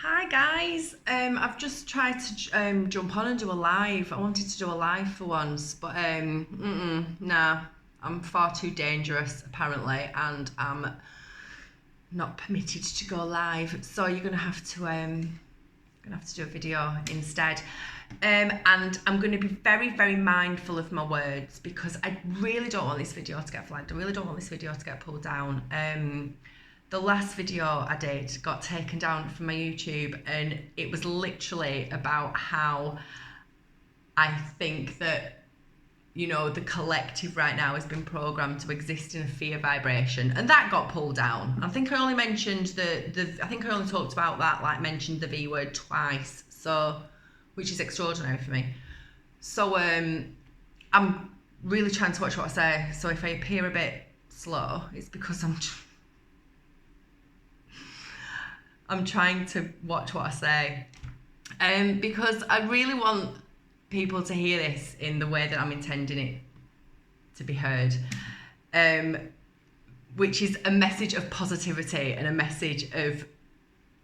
Hi guys, I've just tried to jump on and do a live. I wanted to do a live for once, but nah, I'm far too dangerous apparently, and I'm not permitted to go live. So you're gonna have to do a video instead. And I'm going to be very, very mindful of my words because I really don't want this video to get flagged. I really don't want this video to get pulled down. The last video I did got taken down from my YouTube, and it was literally about how I think that, you know, the collective right now has been programmed to exist in a fear vibration, and that got pulled down. I think I only mentioned I think I only talked about that, like mentioned the V word twice, so, which is extraordinary for me. So I'm really trying to watch what I say, so if I appear a bit slow, it's because I'm trying to watch what I say, because I really want people to hear this in the way that I'm intending it to be heard, which is a message of positivity and a message of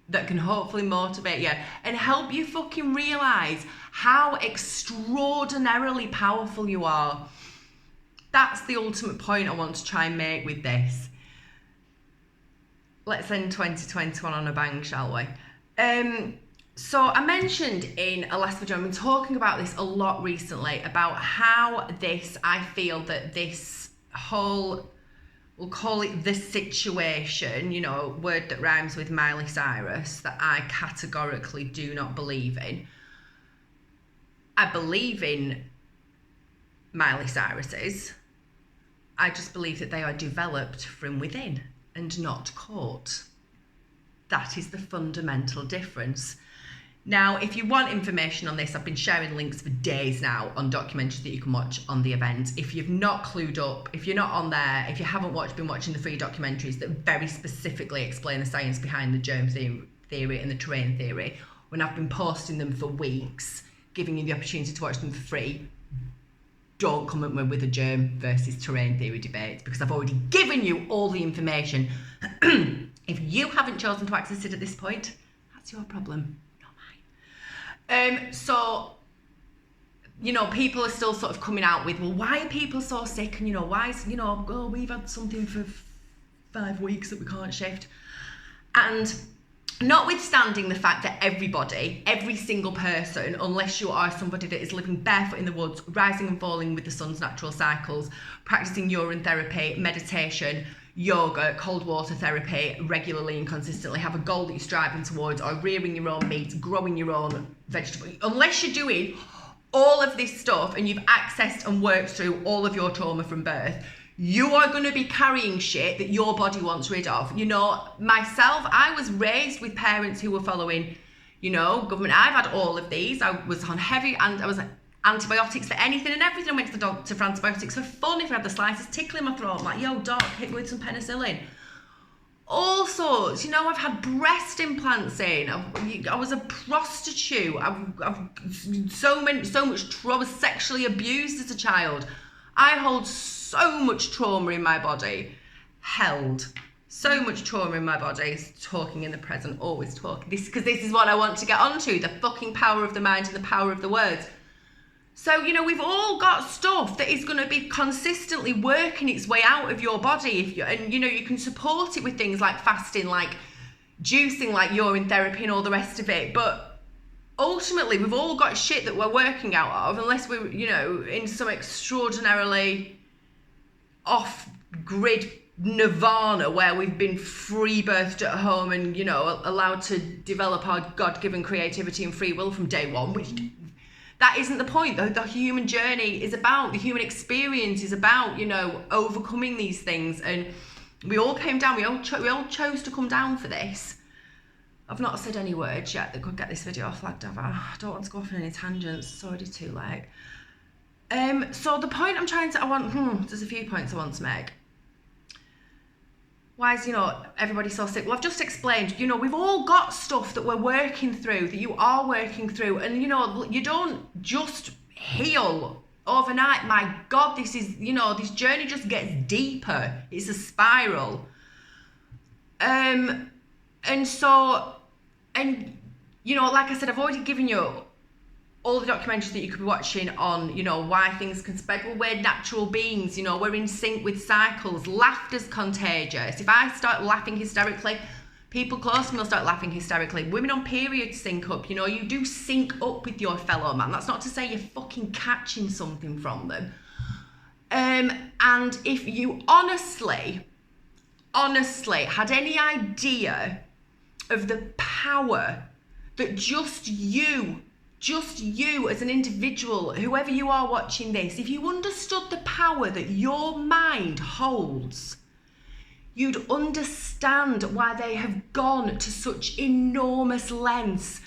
that can hopefully motivate you and help you fucking realise how extraordinarily powerful you are. That's the ultimate point I want to try and make with this. Let's end 2021 on a bang, shall we? So I mentioned in a last video, I've been talking about this a lot recently, about how I feel that this whole, we'll call it the situation, you know, word that rhymes with Miley Cyrus, that I categorically do not believe in. I believe in Miley Cyrus's. I just believe that they are developed from within and not caught. That is the fundamental difference. Now, if you want information on this, I've been sharing links for days now on documentaries that you can watch on the event. If you've not clued up, if you're not on there, if you haven't been watching the free documentaries that very specifically explain the science behind the germ theory and the terrain theory, when I've been posting them for weeks, giving you the opportunity to watch them for free, don't come at me with a germ versus terrain theory debate, because I've already given you all the information. If you haven't chosen to access it at this point, that's your problem, not mine. So, you know, people are still sort of coming out with, well, why are people so sick? And, you know, why is, you know, oh, we've had something for 5 weeks that we can't shift. And notwithstanding the fact that every single person, unless you are somebody that is living barefoot in the woods, rising and falling with the sun's natural cycles, practicing urine therapy, meditation, yoga, cold water therapy regularly and consistently, have a goal that you're striving towards, or rearing your own meat, growing your own vegetable, unless you're doing all of this stuff and you've accessed and worked through all of your trauma from birth, you are going to be carrying shit that your body wants rid of. You know, myself, I was raised with parents who were following, you know, government. I've had all of these. I was on heavy, and I was antibiotics for anything and everything. I went to the doctor for antibiotics for fun. If I had the slightest tickle in my throat, I'm like, yo, doc, hit me with some penicillin. All sorts, you know, I've had breast implants in. I was a prostitute. I've so much trauma. I was sexually abused as a child. I hold so much trauma in my body. Held so much trauma in my body. Talking in the present, always talking. Because this is what I want to get onto, the fucking power of the mind and the power of the words. So, you know, we've all got stuff that is going to be consistently working its way out of your body. And, you know, you can support it with things like fasting, like juicing, like urine therapy and all the rest of it. But ultimately, we've all got shit that we're working out of, unless we're, you know, in some extraordinarily off-grid nirvana where we've been free-birthed at home and, you know, allowed to develop our God-given creativity and free will from day one, which that isn't the point. The human journey is about, the human experience is about, you know, overcoming these things. And we all came down, we all chose to come down for this. I've not said any words yet that could get this video flagged, have I? I don't want to go off on any tangents, it's already too late. So the point there's a few points I want to make. Why is, you know, everybody so sick? Well, I've just explained, you know, we've all got stuff that we're working through, that you are working through. And, you know, you don't just heal overnight. My God, this is, you know, this journey just gets deeper. It's a spiral. And you know, like I said, I've already given you all the documentaries that you could be watching on, you know, why things can spread. Well, we're natural beings, you know, we're in sync with cycles. Laughter's contagious. If I start laughing hysterically, people close to me will start laughing hysterically. Women on periods sync up, you know, you do sync up with your fellow man. That's not to say you're fucking catching something from them. And if you honestly had any idea of the power that just you as an individual, whoever you are watching this, if you understood the power that your mind holds, you'd understand why they have gone to such enormous lengths.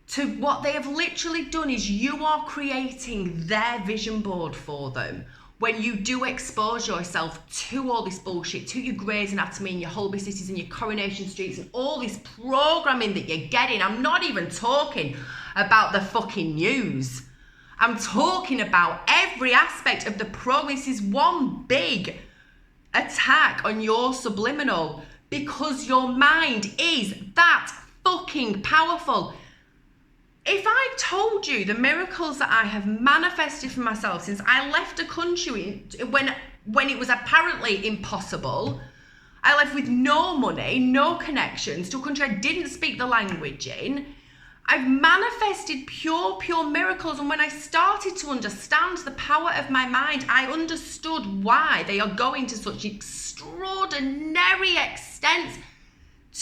To what they have literally done is you are creating their vision board for them. When you do expose yourself to all this bullshit, to your Grey's Anatomy and your Holby Cities and your Coronation Streets and all this programming that you're getting, I'm not even talking about the fucking news. I'm talking about every aspect of the program. This is one big attack on your subliminal because your mind is that fucking powerful. If I told you the miracles that I have manifested for myself since I left a country when it was apparently impossible, I left with no money, no connections, to a country I didn't speak the language in, I've manifested pure miracles. And when I started to understand the power of my mind, I understood why they are going to such extraordinary extents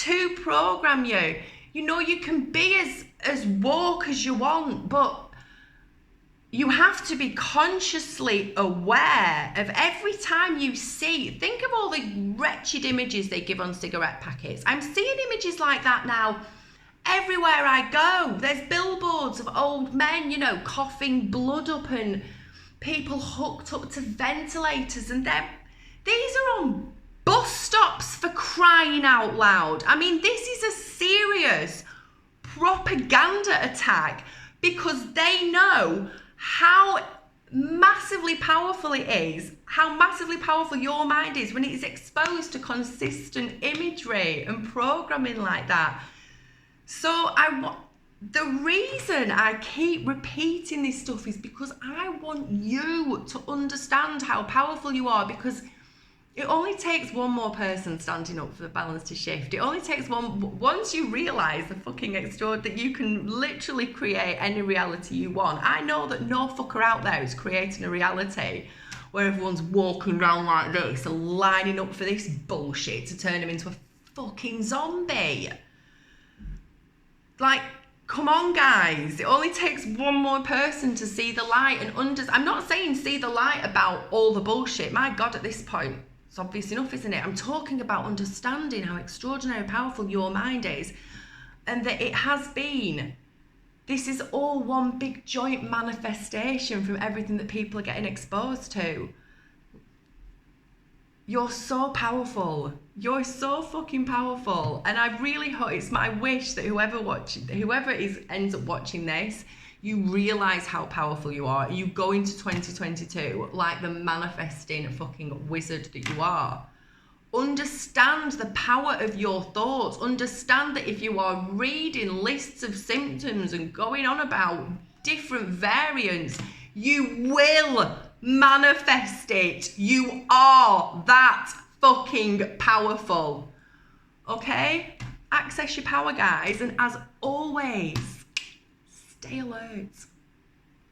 to program you. You know, you can be as woke as you want, but you have to be consciously aware of every time you see. Think of all the wretched images they give on cigarette packets. I'm seeing images like that now everywhere I go. There's billboards of old men, you know, coughing blood up and people hooked up to ventilators, and these are on bus stops, for crying out loud. I mean, this is a serious propaganda attack because they know how massively powerful it is, how massively powerful your mind is when it is exposed to consistent imagery and programming like that. So the reason I keep repeating this stuff is because I want you to understand how powerful you are, because it only takes one more person standing up for the balance to shift. It only takes one. Once you realise the fucking extraordinary, that you can literally create any reality you want. I know that no fucker out there is creating a reality where everyone's walking around like this and lining up for this bullshit to turn them into a fucking zombie. Like, come on, guys. It only takes one more person to see the light and I'm not saying see the light about all the bullshit. My God, at this point, it's obvious enough, isn't it? I'm talking about understanding how extraordinary and powerful your mind is, and that it has been. This is all one big joint manifestation from everything that people are getting exposed to. You're so powerful. You're so fucking powerful. And I really hope, it's my wish that whoever ends up watching this, you realise how powerful you are. You go into 2022 like the manifesting fucking wizard that you are. Understand the power of your thoughts. Understand that if you are reading lists of symptoms and going on about different variants, you will manifest it. You are that fucking powerful. Okay? Access your power, guys. And as always, stay alert.